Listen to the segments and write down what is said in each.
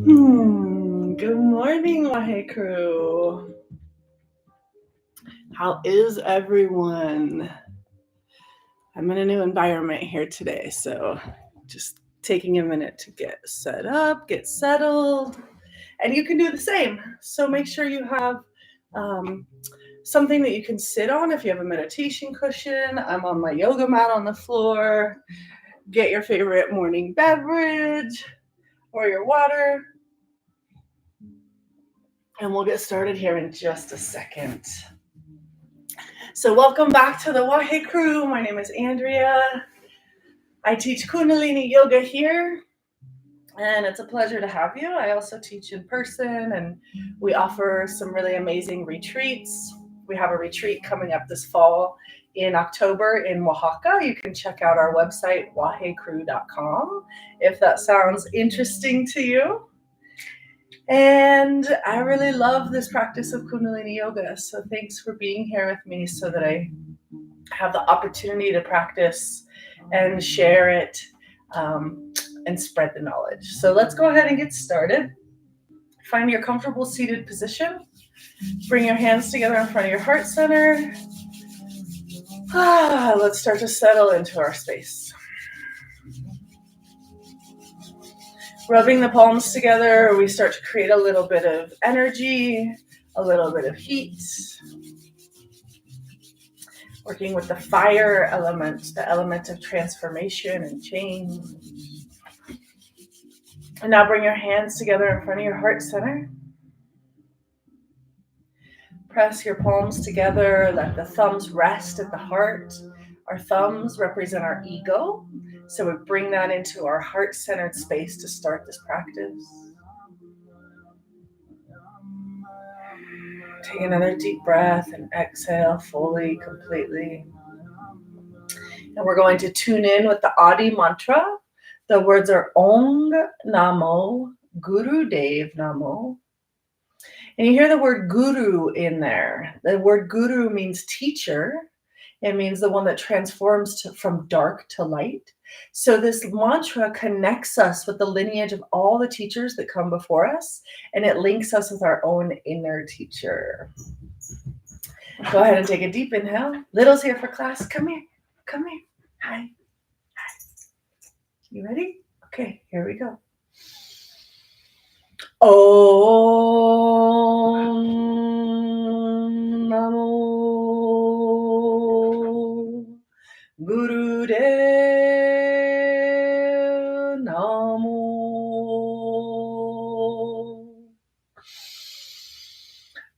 Good morning, Wahe Crew. How is everyone? I'm in a new environment here today, so just taking a minute to get set up, get settled, and you can do the same. So make sure you have something that you can sit on. If you have a meditation cushion, I'm on my yoga mat on the floor. Get your favorite morning beverage or your water. And we'll get started here in just a second. So welcome back to the Wahe Crew. My name is Andrea. I teach Kundalini Yoga here, and it's a pleasure to have you. I also teach in person, and we offer some really amazing retreats. We have a retreat coming up this fall in October in Oaxaca. You can check out our website, wahecrew.com, if that sounds interesting to you. And I really love this practice of Kundalini Yoga. So thanks for being here with me so that I have the opportunity to practice and share it and spread the knowledge. So let's go ahead and get started. Find your comfortable seated position. Bring your hands together in front of your heart center. Let's start to settle into our space. Rubbing the palms together, we start to create a little bit of energy, a little bit of heat. Working with the fire element, the element of transformation and change. And now bring your hands together in front of your heart center. Press your palms together, let the thumbs rest at the heart. Our thumbs represent our ego, so we bring that into our heart-centered space to start this practice. Take another deep breath and exhale fully, completely. And we're going to tune in with the Adi mantra. The words are Ong Namo Guru Dev Namo. And you hear the word guru in there. The word guru means teacher. It means the one that transforms from dark to light. So this mantra connects us with the lineage of all the teachers that come before us, and it links us with our own inner teacher. Go ahead and take a deep inhale. Little's here for class. Come here. Come here. Hi. Hi. You ready? Okay, here we go. Om Namo Gurudev Namo.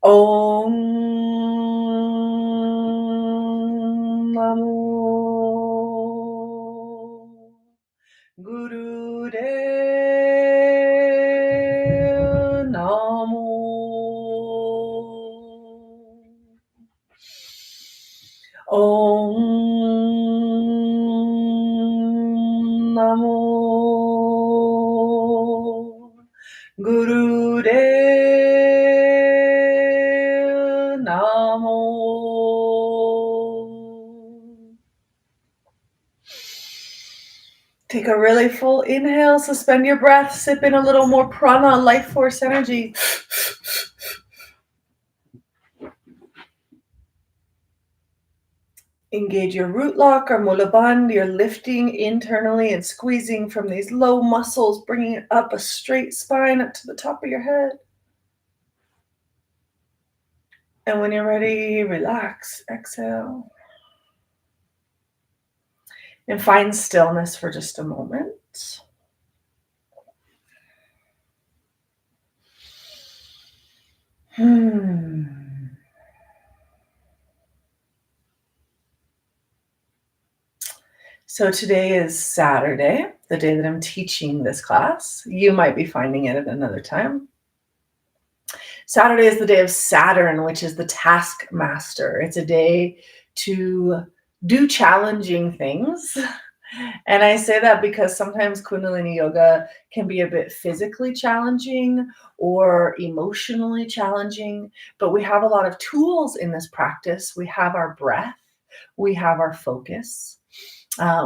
Om Namo Gurudev Namo. Om Namo Gurudev Namo. Take a really full inhale, suspend your breath, sip in a little more prana, life force energy. Engage your root lock or mula bandh. You're lifting internally and squeezing from these low muscles, bringing it up a straight spine up to the top of your head. And when you're ready, relax, exhale. And find stillness for just a moment. So today is Saturday, the day that I'm teaching this class. You might be finding it at another time. Saturday is the day of Saturn, which is the taskmaster. It's a day to do challenging things. And I say that because sometimes Kundalini Yoga can be a bit physically challenging or emotionally challenging, but we have a lot of tools in this practice. We have our breath. we have our focus.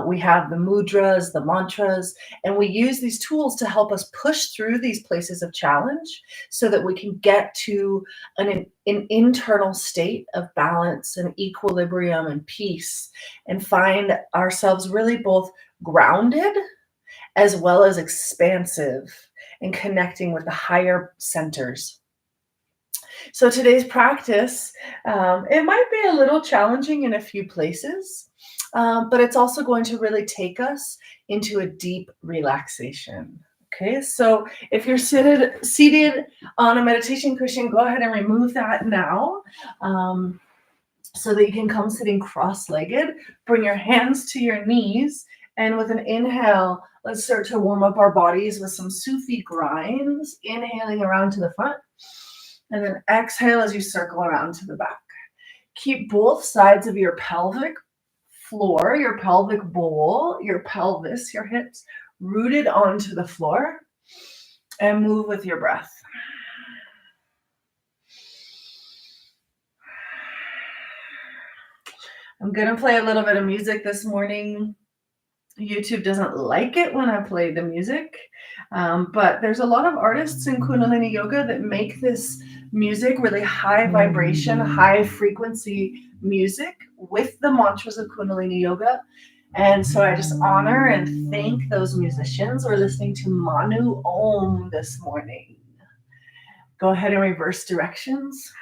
We have the mudras, the mantras, and we use these tools to help us push through these places of challenge so that we can get to an internal state of balance and equilibrium and peace and find ourselves really both grounded as well as expansive and connecting with the higher centers. So today's practice, it might be a little challenging in a few places, but it's also going to really take us into a deep relaxation. Okay, so if you're seated on a meditation cushion, go ahead and remove that now, so that you can come sitting cross-legged. Bring your hands to your knees, and with an inhale, let's start to warm up our bodies with some Sufi grinds, inhaling around to the front, and then exhale as you circle around to the back. Keep both sides of your pelvic floor, your pelvic bowl, your pelvis, your hips rooted onto the floor, and move with your breath. I'm going to play a little bit of music this morning. YouTube doesn't like it when I play the music, but there's a lot of artists in Kundalini Yoga that make this music really high vibration, high frequency music with the mantras of Kundalini Yoga. And so I just honor and thank those musicians. We're listening to Manu Om this morning. Go ahead and reverse directions.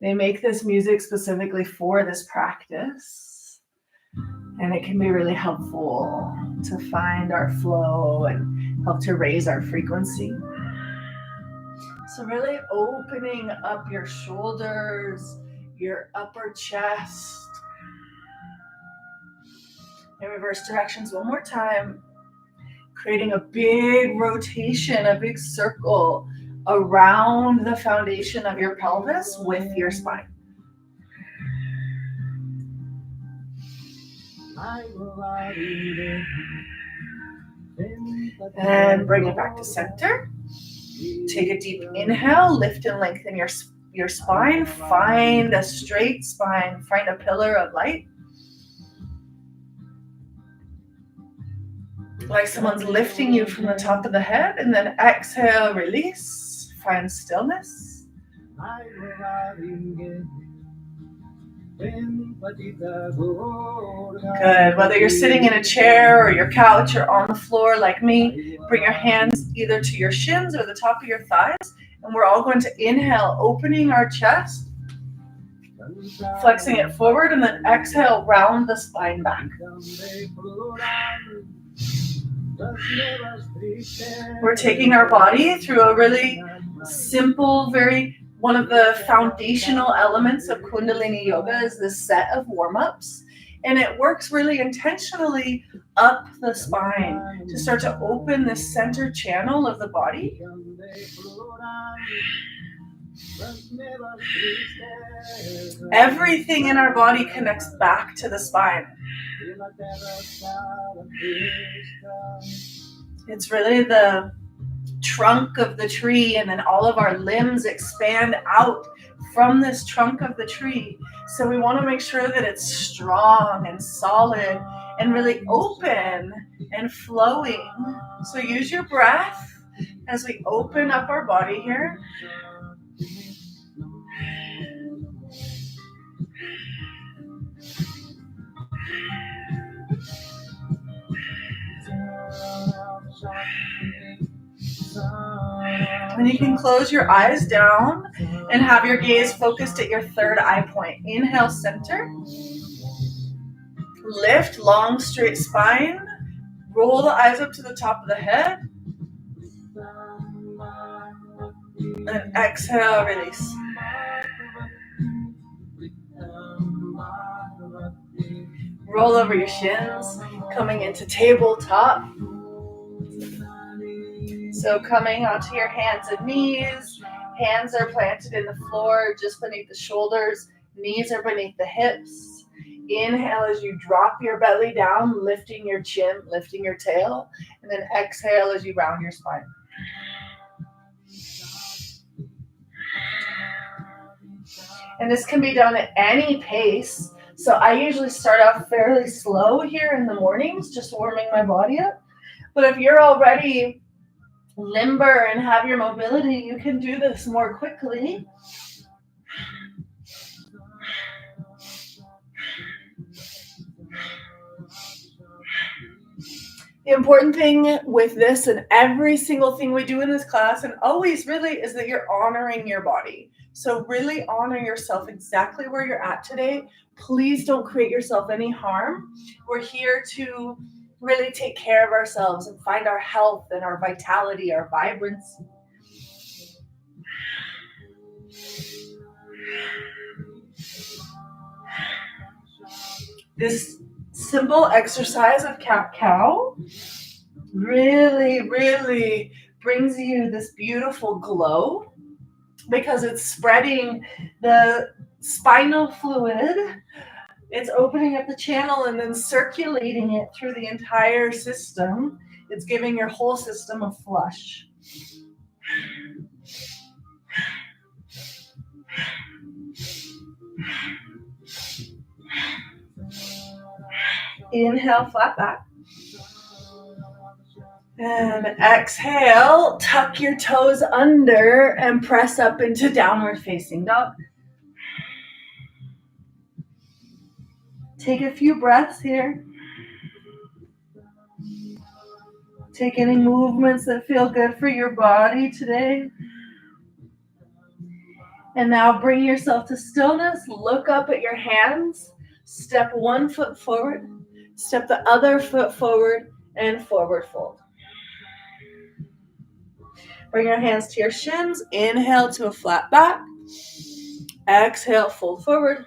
They make this music specifically for this practice, and it can be really helpful to find our flow and help to raise our frequency. So really opening up your shoulders, your upper chest. In reverse directions one more time, creating a big rotation, a big circle around the foundation of your pelvis with your spine. And bring it back to center. Take a deep inhale, lift and lengthen your spine. Find a straight spine, find a pillar of light. Like someone's lifting you from the top of the head, and then exhale, release, find stillness. Good. Whether you're sitting in a chair or your couch or on the floor like me, bring your hands either to your shins or the top of your thighs, and we're all going to inhale, opening our chest, flexing it forward, and then exhale, round the spine back. We're taking our body through a really simple, one of the foundational elements of Kundalini Yoga is this set of warm-ups. And it works really intentionally up the spine to start to open the center channel of the body. Everything in our body connects back to the spine. It's really the trunk of the tree, and then all of our limbs expand out from this trunk of the tree. So we want to make sure that it's strong and solid and really open and flowing. So use your breath as we open up our body here. And you can close your eyes down and have your gaze focused at your third eye point. Inhale, center. Lift, long, straight spine. Roll the eyes up to the top of the head. And exhale, release. Roll over your shins, coming into tabletop. So coming onto your hands and knees. Hands are planted in the floor just beneath the shoulders. Knees are beneath the hips. Inhale as you drop your belly down, lifting your chin, lifting your tail. And then exhale as you round your spine. And this can be done at any pace. So I usually start off fairly slow here in the mornings, just warming my body up. But if you're already limber and have your mobility, you can do this more quickly. The important thing with this and every single thing we do in this class, and always really, is that you're honoring your body. So really honor yourself exactly where you're at today. Please don't create yourself any harm. We're here to really take care of ourselves and find our health and our vitality, our vibrancy. This simple exercise of cat-cow really brings you this beautiful glow because it's spreading the spinal fluid. It's opening up the channel and then circulating it through the entire system. It's giving your whole system a flush. Inhale, flat back. And exhale, tuck your toes under and press up into downward facing dog. Take a few breaths here. Take any movements that feel good for your body today. And now bring yourself to stillness. Look up at your hands. Step one foot forward. Step the other foot forward and forward fold. Bring your hands to your shins. Inhale to a flat back. Exhale, fold forward.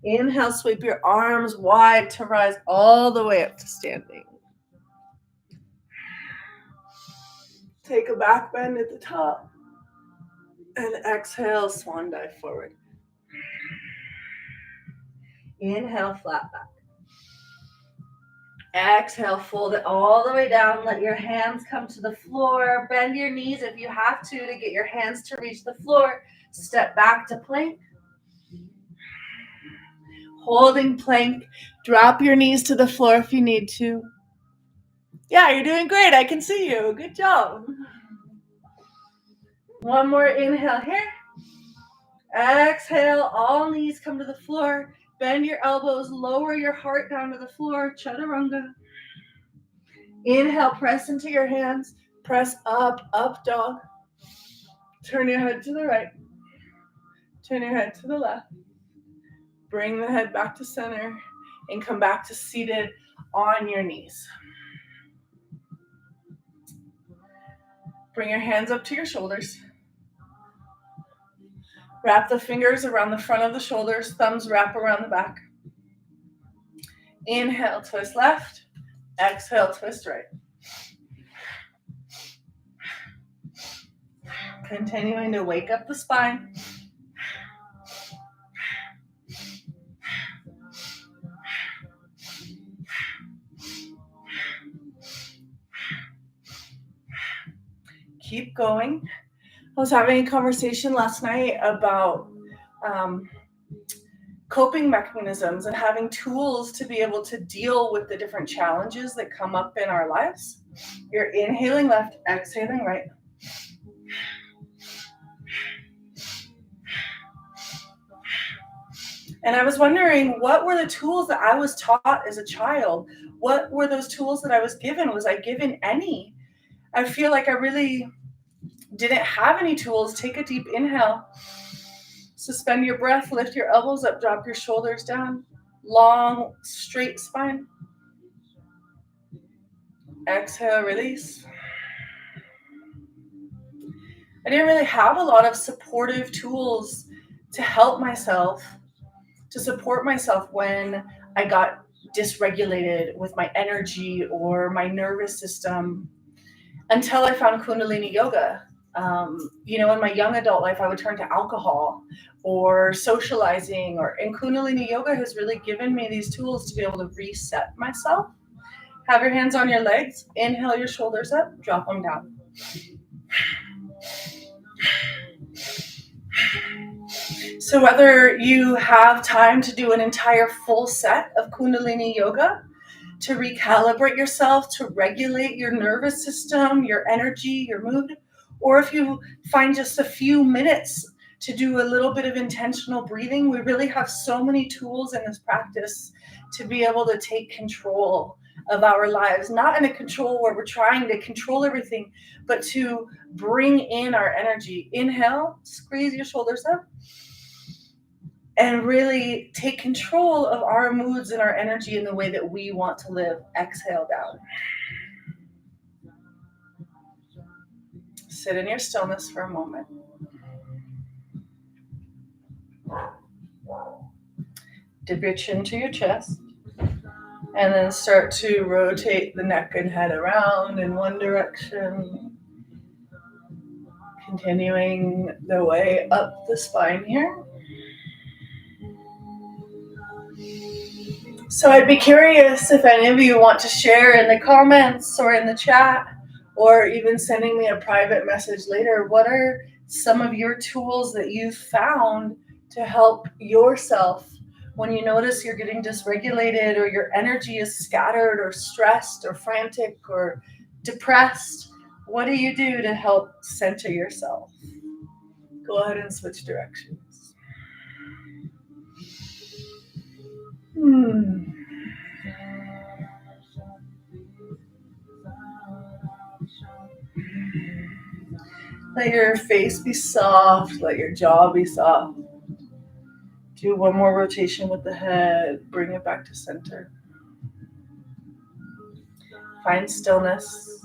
Inhale, sweep your arms wide to rise all the way up to standing. Take a back bend at the top. And exhale, swan dive forward. Inhale, flat back. Exhale, fold it all the way down. Let your hands come to the floor. Bend your knees if you have to get your hands to reach the floor. Step back to plank. Holding plank. Drop your knees to the floor if you need to. Yeah, you're doing great. I can see you. Good job. One more inhale here. Exhale, all knees come to the floor. Bend your elbows, lower your heart down to the floor. Chaturanga. Inhale, press into your hands. Press up, up dog. Turn your head to the right. Turn your head to the left. Bring the head back to center and come back to seated on your knees. Bring your hands up to your shoulders. Wrap the fingers around the front of the shoulders. Thumbs wrap around the back. Inhale, twist left. Exhale, twist right. Continuing to wake up the spine. Keep going. I was having a conversation last night about coping mechanisms and having tools to be able to deal with the different challenges that come up in our lives. You're inhaling left, exhaling right. And I was wondering, what were the tools that I was taught as a child? What were those tools that I was given? Was I given any? I feel like I really didn't have any tools. Take a deep inhale. Suspend your breath, lift your elbows up, drop your shoulders down. Long, straight spine. Exhale, release. I didn't really have a lot of supportive tools to help myself, to support myself when I got dysregulated with my energy or my nervous system until I found Kundalini Yoga. In my young adult life, I would turn to alcohol or socializing, and Kundalini Yoga has really given me these tools to be able to reset myself. Have your hands on your legs. Inhale your shoulders up, drop them down. So whether you have time to do an entire full set of Kundalini yoga to recalibrate yourself, to regulate your nervous system, your energy, your mood, or if you find just a few minutes to do a little bit of intentional breathing, we really have so many tools in this practice to be able to take control of our lives, not in a control where we're trying to control everything, but to bring in our energy. Inhale, squeeze your shoulders up, and really take control of our moods and our energy in the way that we want to live. Exhale down. Sit in your stillness for a moment. Dip your chin to your chest, and then start to rotate the neck and head around in one direction, continuing the way up the spine here. So I'd be curious if any of you want to share in the comments or in the chat, or even sending me a private message later, what are some of your tools that you've found to help yourself when you notice you're getting dysregulated, or your energy is scattered or stressed or frantic or depressed? What do you do to help center yourself? Go ahead and switch directions. Let your face be soft, let your jaw be soft. Do one more rotation with the head, bring it back to center. Find stillness.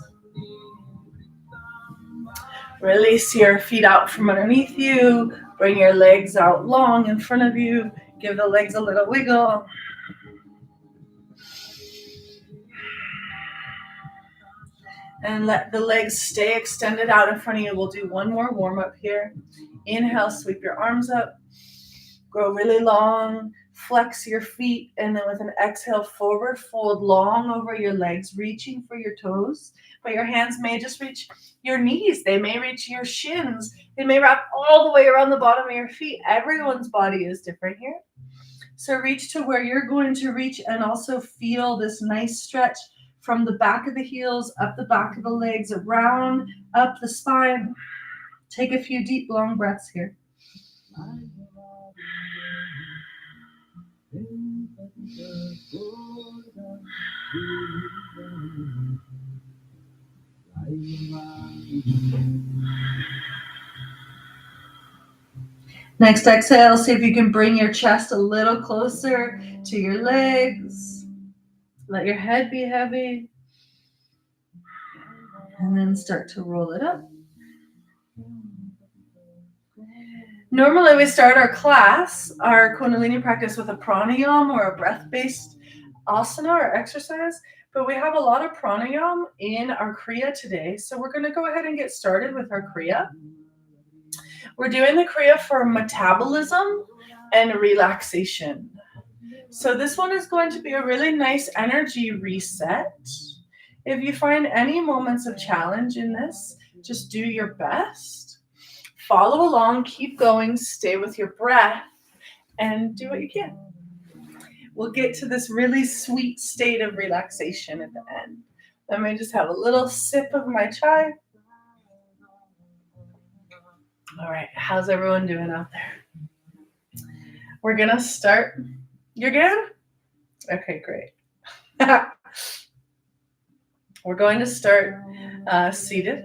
Release your feet out from underneath you, bring your legs out long in front of you, give the legs a little wiggle. And let the legs stay extended out in front of you. We'll do one more warm up here. Inhale, sweep your arms up. Grow really long, flex your feet, and then with an exhale, forward fold long over your legs, reaching for your toes. But your hands may just reach your knees. They may reach your shins. They may wrap all the way around the bottom of your feet. Everyone's body is different here. So reach to where you're going to reach, and also feel this nice stretch from the back of the heels, up the back of the legs, around, up the spine. Take a few deep, long breaths here. Next exhale, see if you can bring your chest a little closer to your legs. Let your head be heavy. And then start to roll it up. Normally we start our class, our Kundalini practice, with a pranayama or a breath-based asana or exercise, but we have a lot of pranayama in our Kriya today. So we're going to go ahead and get started with our Kriya. We're doing the Kriya for metabolism and relaxation. So this one is going to be a really nice energy reset. If you find any moments of challenge in this, just do your best. Follow along, keep going, stay with your breath, and do what you can. We'll get to this really sweet state of relaxation at the end. Let me just have a little sip of my chai. All right, how's everyone doing out there? We're gonna start. You're good? Okay, great. We're going to start seated.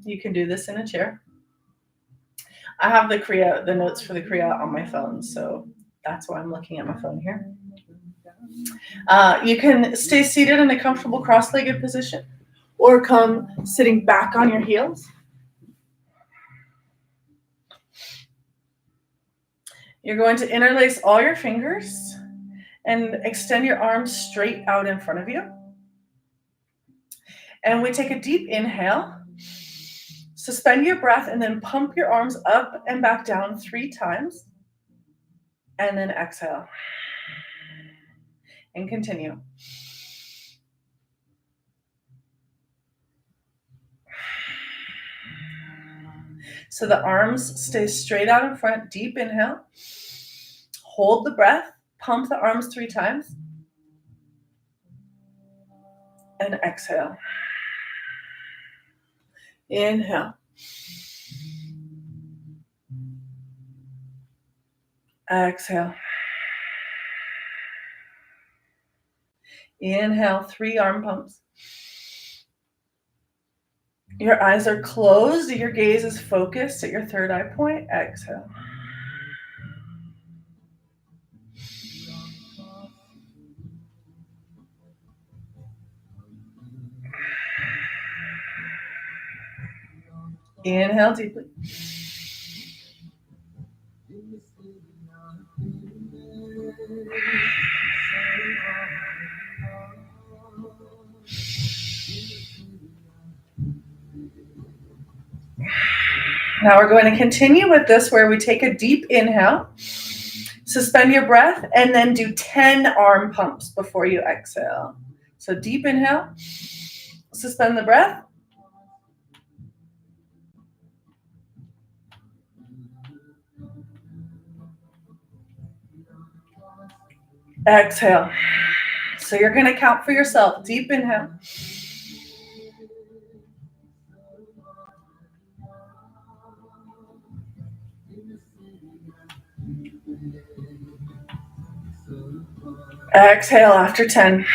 You can do this in a chair. I have the Kriya, the notes for the Kriya on my phone, so that's why I'm looking at my phone here. You can stay seated in a comfortable cross-legged position, or come sitting back on your heels. You're going to interlace all your fingers and extend your arms straight out in front of you. And we take a deep inhale, suspend your breath, and then pump your arms up and back down 3 times. And then exhale. And continue. So the arms stay straight out in front. Deep inhale. Hold the breath. Pump the arms 3 times. And exhale. Inhale. Exhale. Inhale, 3 arm pumps. Your eyes are closed. Your gaze is focused at your third eye point. Exhale. Inhale deeply. Now we're going to continue with this where we take a deep inhale, suspend your breath, and then do 10 arm pumps before you exhale. So deep inhale, suspend the breath. Exhale. So you're going to count for yourself. Deep inhale. Exhale after 10.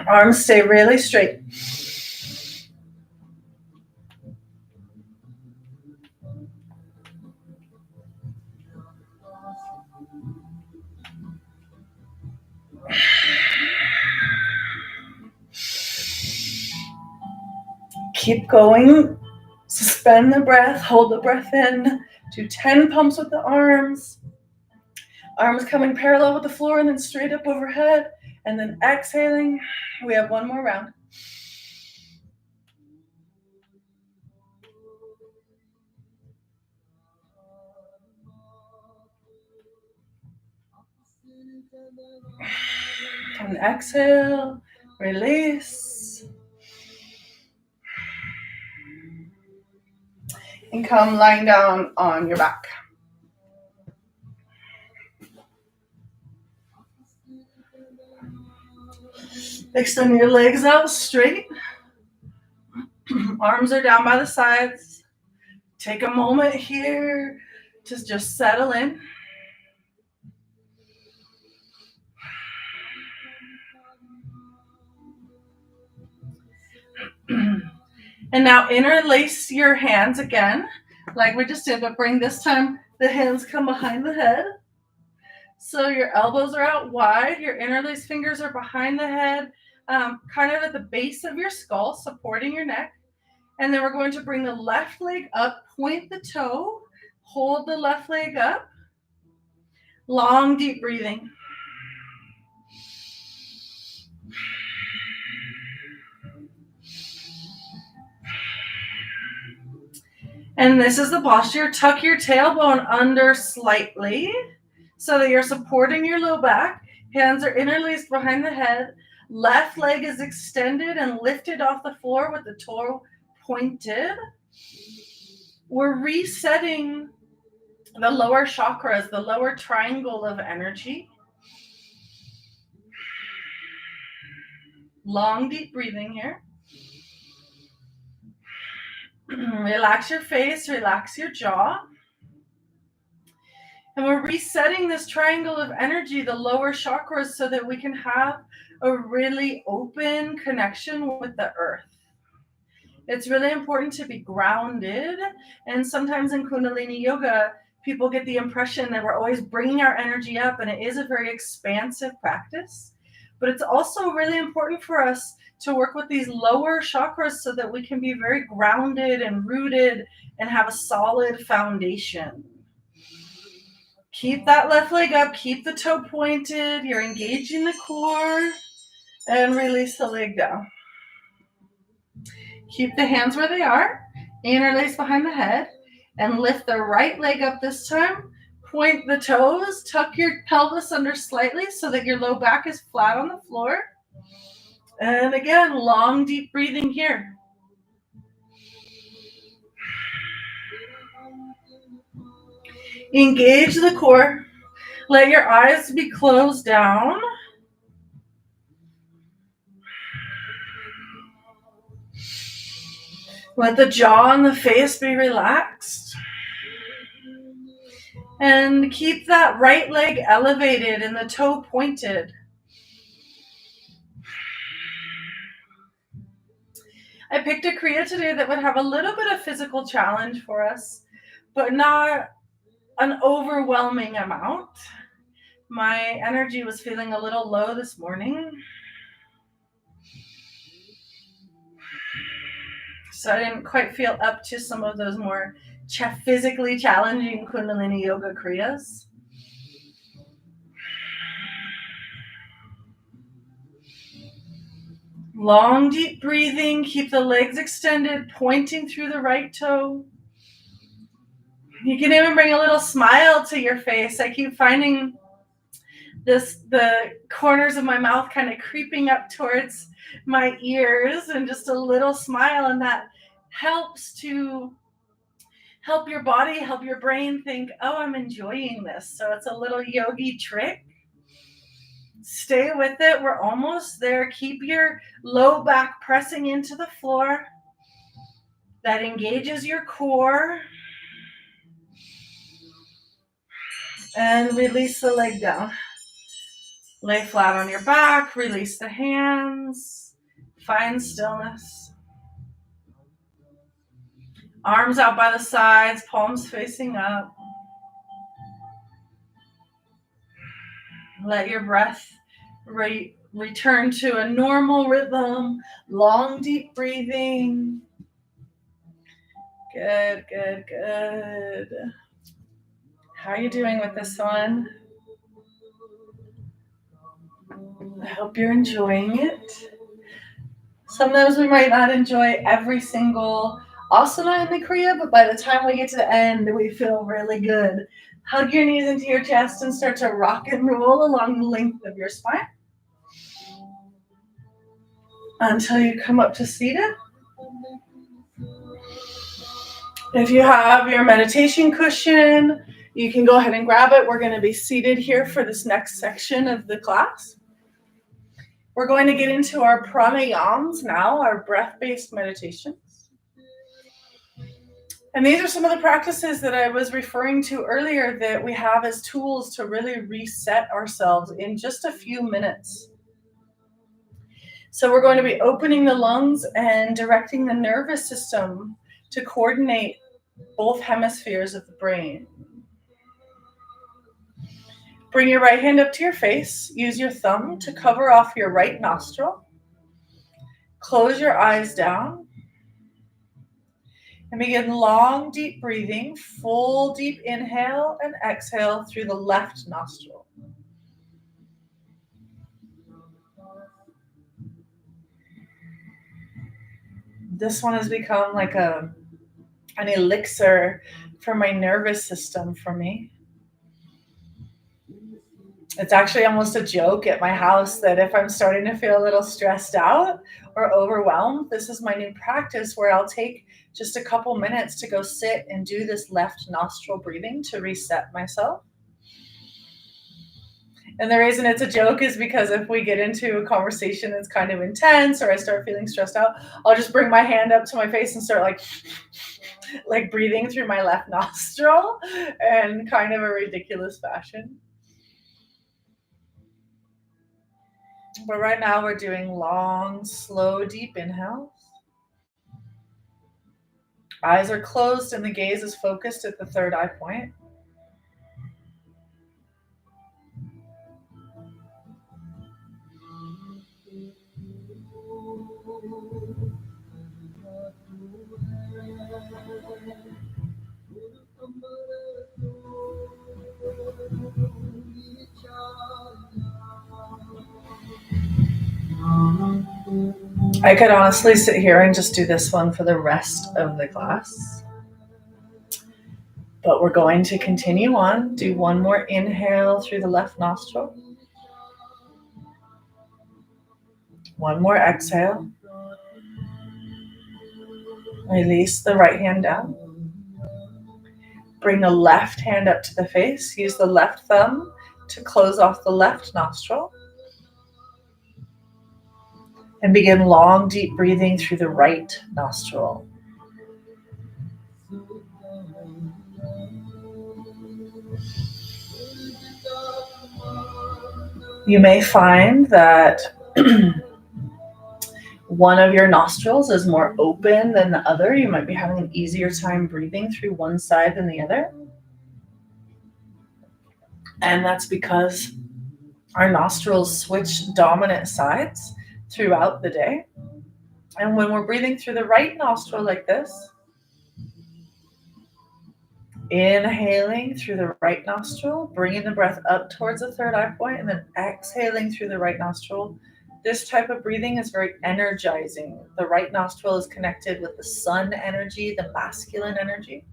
Arms stay really straight. Keep going. Suspend the breath. Hold the breath in. Do 10 pumps with the arms. Arms coming parallel with the floor and then straight up overhead. And then exhaling. We have one more round. And exhale. Release. And come lying down on your back. Extend your legs out straight. Arms are down by the sides. Take a moment here to just settle in. And now interlace your hands again, like we just did, but bring this time the hands come behind the head. So your elbows are out wide, your interlaced fingers are behind the head, kind of at the base of your skull, supporting your neck. And then we're going to bring the left leg up, point the toe, hold the left leg up. Long, deep breathing. And this is the posture. Tuck your tailbone under slightly so that you're supporting your low back. Hands are interlaced behind the head. Left leg is extended and lifted off the floor with the toe pointed. We're resetting the lower chakras, the lower triangle of energy. Long, deep breathing here. Relax your face, relax your jaw. And we're resetting this triangle of energy, the lower chakras, so that we can have a really open connection with the earth. It's really important to be grounded. And sometimes in Kundalini Yoga, people get the impression that we're always bringing our energy up, and it is a very expansive practice. But it's also really important for us to work with these lower chakras so that we can be very grounded and rooted and have a solid foundation. Keep that left leg up, keep the toe pointed, you're engaging the core, and release the leg down. Keep the hands where they are, interlace behind the head, and lift the right leg up this time. Point the toes, tuck your pelvis under slightly so that your low back is flat on the floor. And again, long, deep breathing here. Engage the core. Let your eyes be closed down. Let the jaw and the face be relaxed. And keep that right leg elevated and the toe pointed. I picked a Kriya today that would have a little bit of physical challenge for us, but not an overwhelming amount. My energy was feeling a little low this morning, so I didn't quite feel up to some of those more physically challenging Kundalini Yoga Kriyas. Long, deep breathing. Keep the legs extended, pointing through the right toe. You can even bring a little smile to your face. I keep finding the corners of my mouth kind of creeping up towards my ears, and just a little smile, and that helps to help your body, help your brain think, oh, I'm enjoying this. So it's a little yogi trick. Stay with it. We're almost there. Keep your low back pressing into the floor. That engages your core. And release the leg down. Lay flat on your back. Release the hands. Find stillness. Arms out by the sides. Palms facing up. Let your breath return to a normal rhythm. Long, deep breathing. Good, good, good. How are you doing with this one? I hope you're enjoying it. Sometimes we might not enjoy every single asana in the Kriya, but by the time we get to the end, we feel really good. Hug your knees into your chest and start to rock and roll along the length of your spine until you come up to seated. If you have your meditation cushion, you can go ahead and grab it. We're going to be seated here for this next section of the class. We're going to get into our pranayams now, our breath-based meditations. And these are some of the practices that I was referring to earlier that we have as tools to really reset ourselves in just a few minutes. So we're going to be opening the lungs and directing the nervous system to coordinate both hemispheres of the brain. Bring your right hand up to your face. Use your thumb to cover off your right nostril. Close your eyes down. And begin long, deep breathing. Full, deep inhale and exhale through the left nostril. This one has become like an elixir for my nervous system for me. It's actually almost a joke at my house that if I'm starting to feel a little stressed out or overwhelmed, this is my new practice where I'll take just a couple minutes to go sit and do this left nostril breathing to reset myself. And the reason it's a joke is because if we get into a conversation that's kind of intense or I start feeling stressed out, I'll just bring my hand up to my face and start like breathing through my left nostril in kind of a ridiculous fashion. But right now we're doing long, slow, deep inhales. Eyes are closed and the gaze is focused at the third eye point. I could honestly sit here and just do this one for the rest of the class. But we're going to continue on. Do one more inhale through the left nostril. One more exhale. Release the right hand down. Bring the left hand up to the face. Use the left thumb to close off the left nostril. And begin long, deep breathing through the right nostril. You may find that one of your nostrils is more open than the other. You might be having an easier time breathing through one side than the other. And that's because our nostrils switch dominant sides throughout the day. And when we're breathing through the right nostril like this, inhaling through the right nostril, bringing the breath up towards the third eye point, and then exhaling through the right nostril. This type of breathing is very energizing. The right nostril is connected with the sun energy, the masculine energy.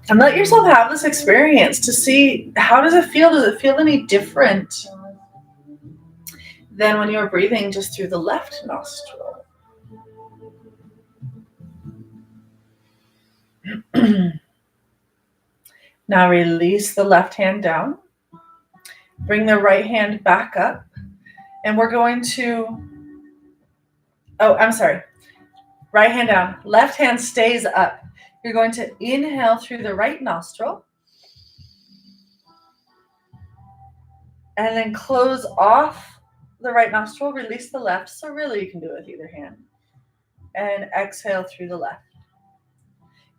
And let yourself have this experience to see, how does it feel? Does it feel any different than when you're breathing just through the left nostril? Now release the left hand down. Bring the right hand back up. And we're going to, right hand down. Left hand stays up. You're going to inhale through the right nostril. And then close off the right nostril. Release the left. So really you can do it with either hand. And exhale through the left.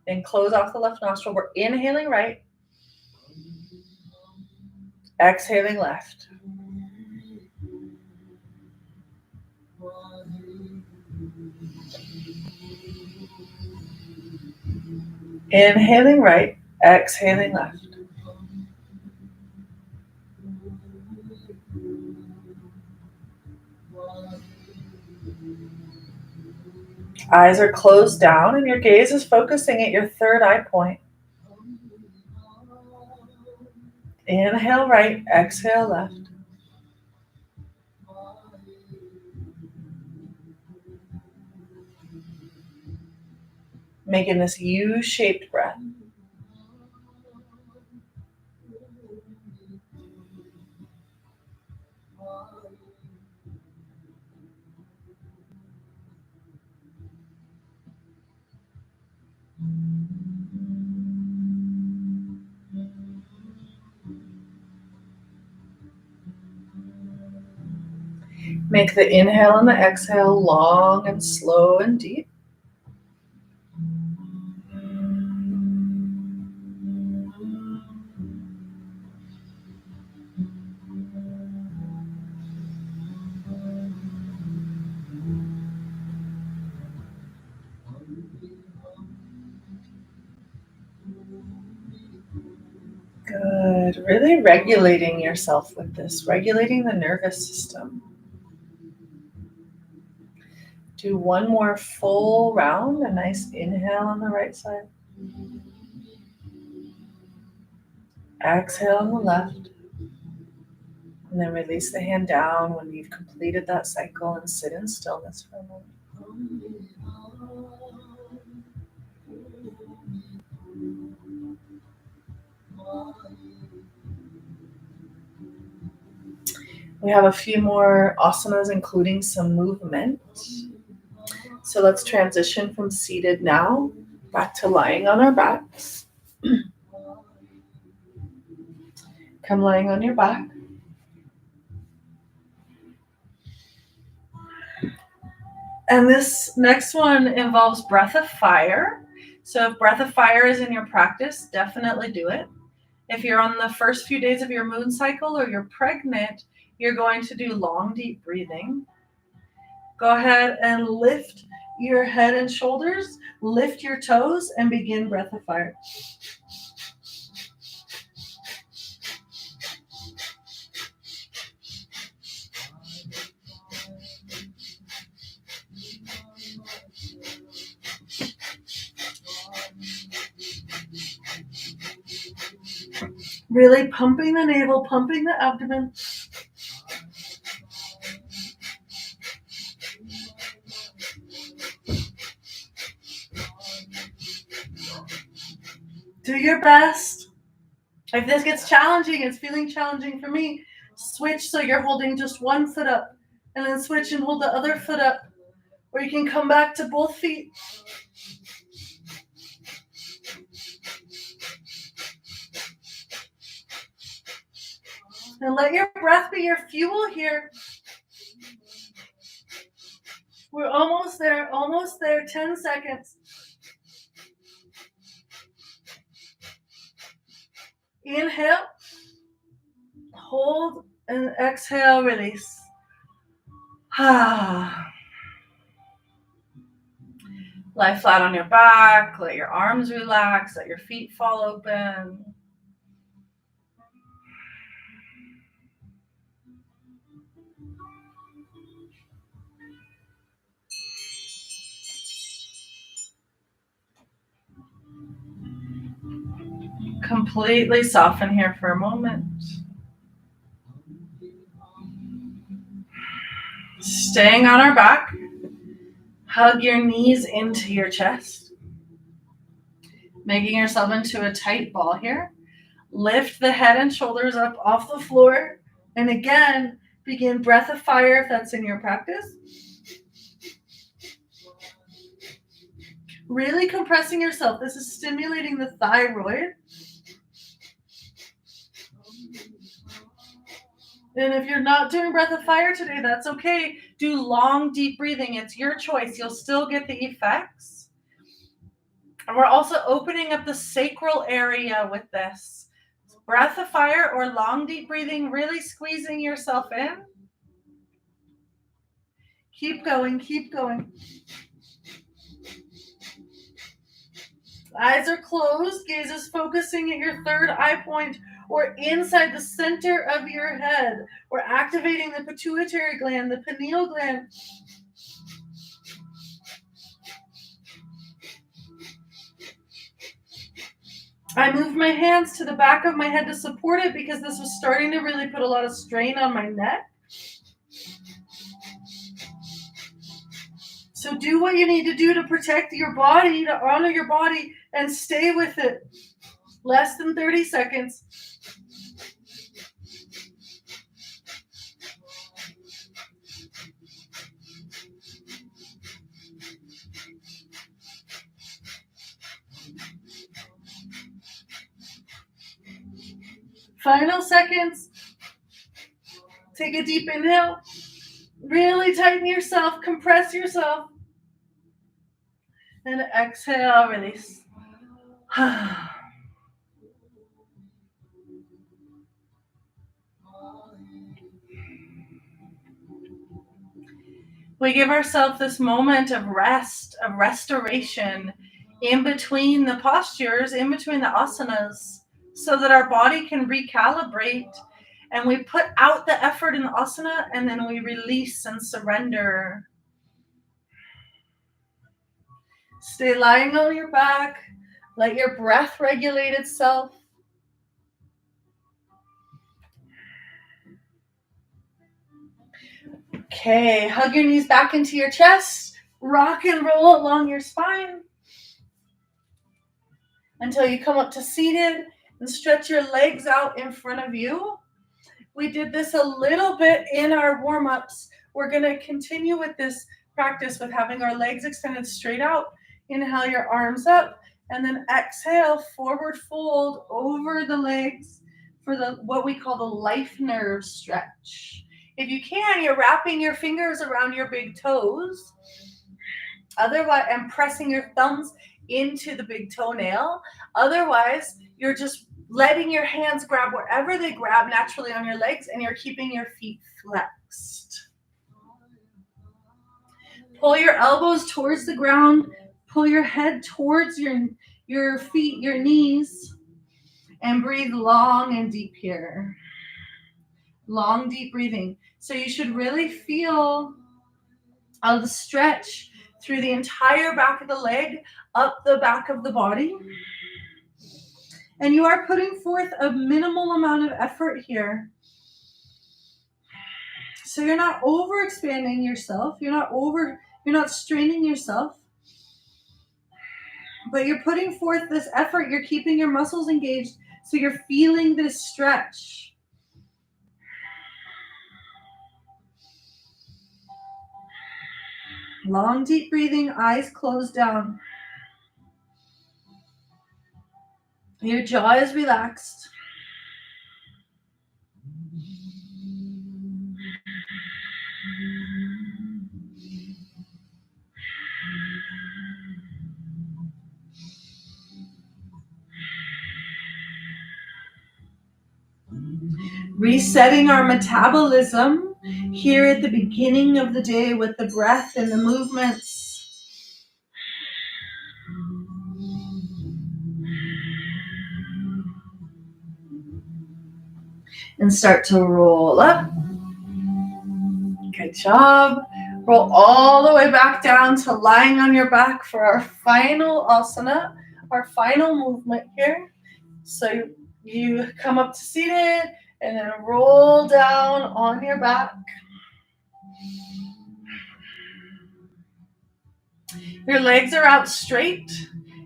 Then close off the left nostril. We're inhaling right. Exhaling left. Inhaling right. Exhaling left. Eyes are closed down and your gaze is focusing at your third eye point. Inhale right, exhale left. Making this U-shaped breath. Make the inhale and the exhale long and slow and deep. Good. Really regulating yourself with this, regulating the nervous system. Do one more full round, a nice inhale on the right side. Exhale on the left. And then release the hand down when you've completed that cycle and sit in stillness for a moment. We have a few more asanas, including some movement. So let's transition from seated now back to lying on our backs. Come lying on your back. And this next one involves breath of fire. So if breath of fire is in your practice, definitely do it. If you're on the first few days of your moon cycle or you're pregnant, you're going to do long, deep breathing. Go ahead and lift your head and shoulders, lift your toes, and begin breath of fire. Really pumping the navel, pumping the abdomen. Do your best. If this gets challenging, it's feeling challenging for me, switch so you're holding just one foot up and then switch and hold the other foot up. Or you can come back to both feet. And let your breath be your fuel here. We're almost there, 10 seconds. Inhale, hold, and exhale, release. Lie flat on your back, let your arms relax, let your feet fall open. Completely soften here for a moment. Staying on our back, hug your knees into your chest, making yourself into a tight ball here. Lift the head and shoulders up off the floor, and again, begin breath of fire if that's in your practice. Really compressing yourself. This is stimulating the thyroid. And if you're not doing breath of fire today, that's okay. Do long, deep breathing. It's your choice. You'll still get the effects. And we're also opening up the sacral area with this. Breath of fire or long, deep breathing, really squeezing yourself in. Keep going, keep going. Eyes are closed, gaze is focusing at your third eye point or inside the center of your head. We're activating the pituitary gland, the pineal gland. I moved my hands to the back of my head to support it because this was starting to really put a lot of strain on my neck. So do what you need to do to protect your body, to honor your body, and stay with it. Less than 30 seconds. Final seconds. Take a deep inhale. Really tighten yourself, compress yourself. And exhale, release. We give ourselves this moment of rest, of restoration in between the postures, in between the asanas, so that our body can recalibrate. And we put out the effort in the asana and then we release and surrender. Stay lying on your back. Let your breath regulate itself. Okay, hug your knees back into your chest. Rock and roll along your spine until you come up to seated and stretch your legs out in front of you. We did this a little bit in our warm-ups. We're going to continue with this practice with having our legs extended straight out. Inhale your arms up and then exhale, forward fold over the legs for what we call the life nerve stretch. If you can, you're wrapping your fingers around your big toes. Otherwise, and pressing your thumbs into the big toenail. Otherwise, you're just letting your hands grab wherever they grab naturally on your legs, and you're keeping your feet flexed. Pull your elbows towards the ground. Pull your head towards your feet, your knees, and breathe long and deep here. Long, deep breathing. So you should really feel the stretch through the entire back of the leg, up the back of the body. And you are putting forth a minimal amount of effort here. So you're not over expanding yourself. You're not straining yourself. But you're putting forth this effort. You're keeping your muscles engaged. So you're feeling this stretch. Long, deep breathing, eyes closed down. Your jaw is relaxed. Resetting our metabolism here at the beginning of the day with the breath and the movements. And start to roll up. Good job. Roll all the way back down to lying on your back for our final asana, our final movement here. So you come up to seated and then roll down on your back. Your legs are out straight.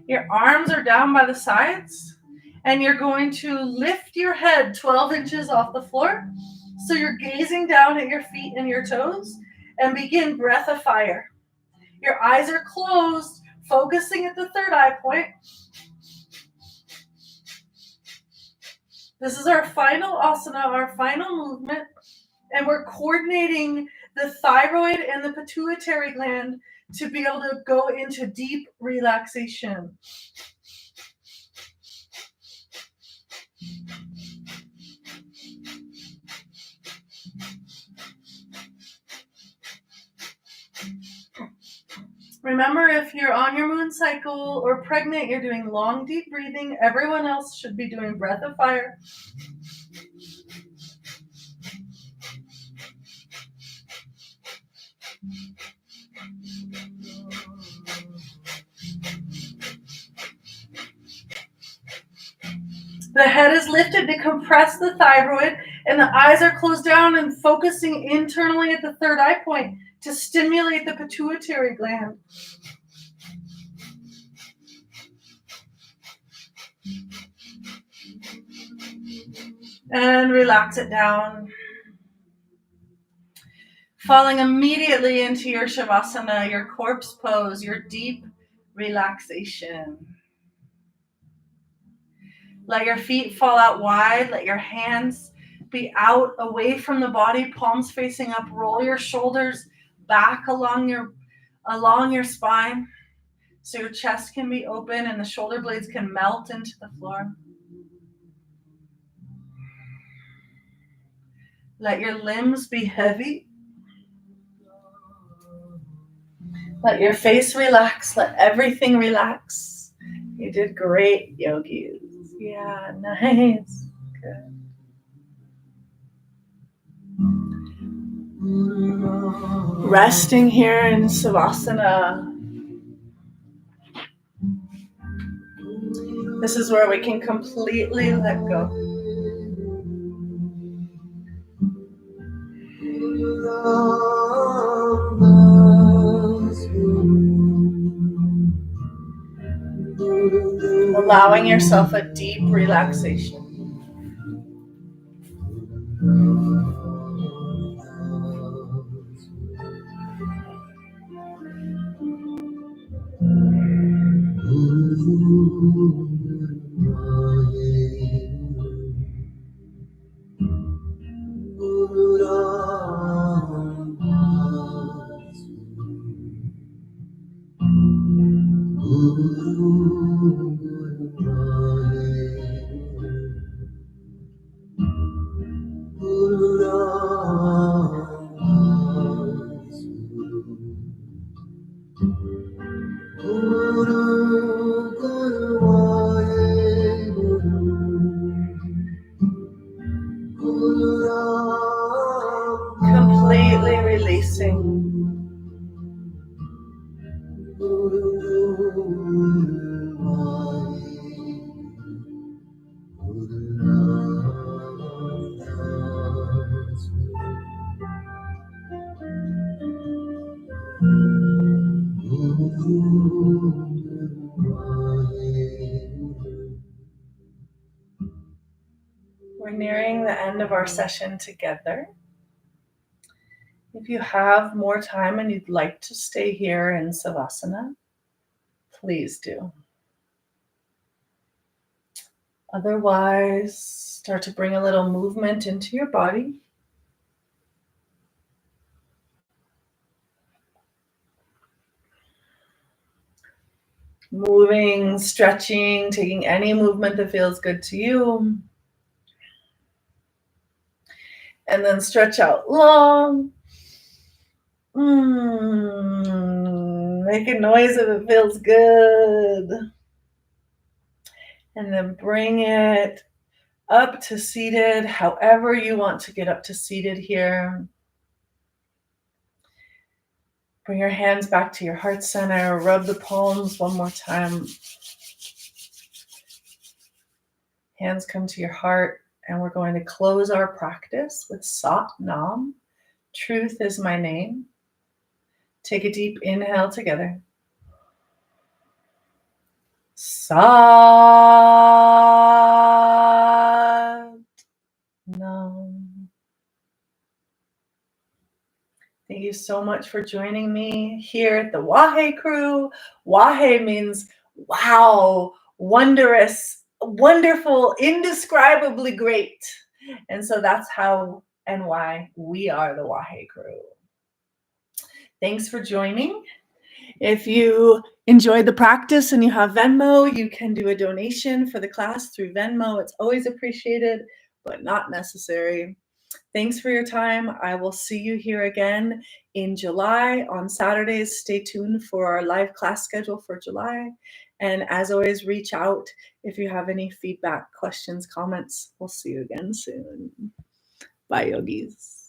Your arms are down by the sides. And you're going to lift your head 12 inches off the floor. So you're gazing down at your feet and your toes and begin breath of fire. Your eyes are closed, focusing at the third eye point. This is our final asana, our final movement. And we're coordinating the thyroid and the pituitary gland to be able to go into deep relaxation. Remember, if you're on your moon cycle or pregnant, you're doing long, deep breathing. Everyone else should be doing breath of fire. The head is lifted to compress the thyroid, and the eyes are closed down and focusing internally at the third eye point to stimulate the pituitary gland. And relax it down. Falling immediately into your Shavasana, your corpse pose, your deep relaxation. Let your feet fall out wide. Let your hands be out away from the body, palms facing up. Roll your shoulders back along your spine so your chest can be open and the shoulder blades can melt into the floor. Let your limbs be heavy. Let your face relax. Let everything relax. You did great, yogis. Yeah, nice. Good. Resting here in Savasana. This is where we can completely let go. Allowing yourself a deep relaxation. Completely releasing. We're nearing the end of our session together. If you have more time and you'd like to stay here in Savasana, please do. Otherwise, start to bring a little movement into your body. Moving, stretching, taking any movement that feels good to you. And then stretch out long. Make a noise if it feels good. And then bring it up to seated, however you want to get up to seated here. Bring your hands back to your heart center. Rub the palms one more time. Hands come to your heart, and we're going to close our practice with Sat Nam. Truth is my name. Take a deep inhale together. Sat Nam. Thank you so much for joining me here at the Wahe Crew. Wahe means wow, wondrous, wonderful, indescribably great. And so that's how and why we are the Wahe Crew. Thanks for joining. If you enjoyed the practice and you have Venmo, you can do a donation for the class through Venmo. It's always appreciated, but not necessary. Thanks for your time. I will see you here again in July on Saturdays. Stay tuned for our live class schedule for July. And as always, reach out if you have any feedback, questions, comments. We'll see you again soon. Bye, yogis.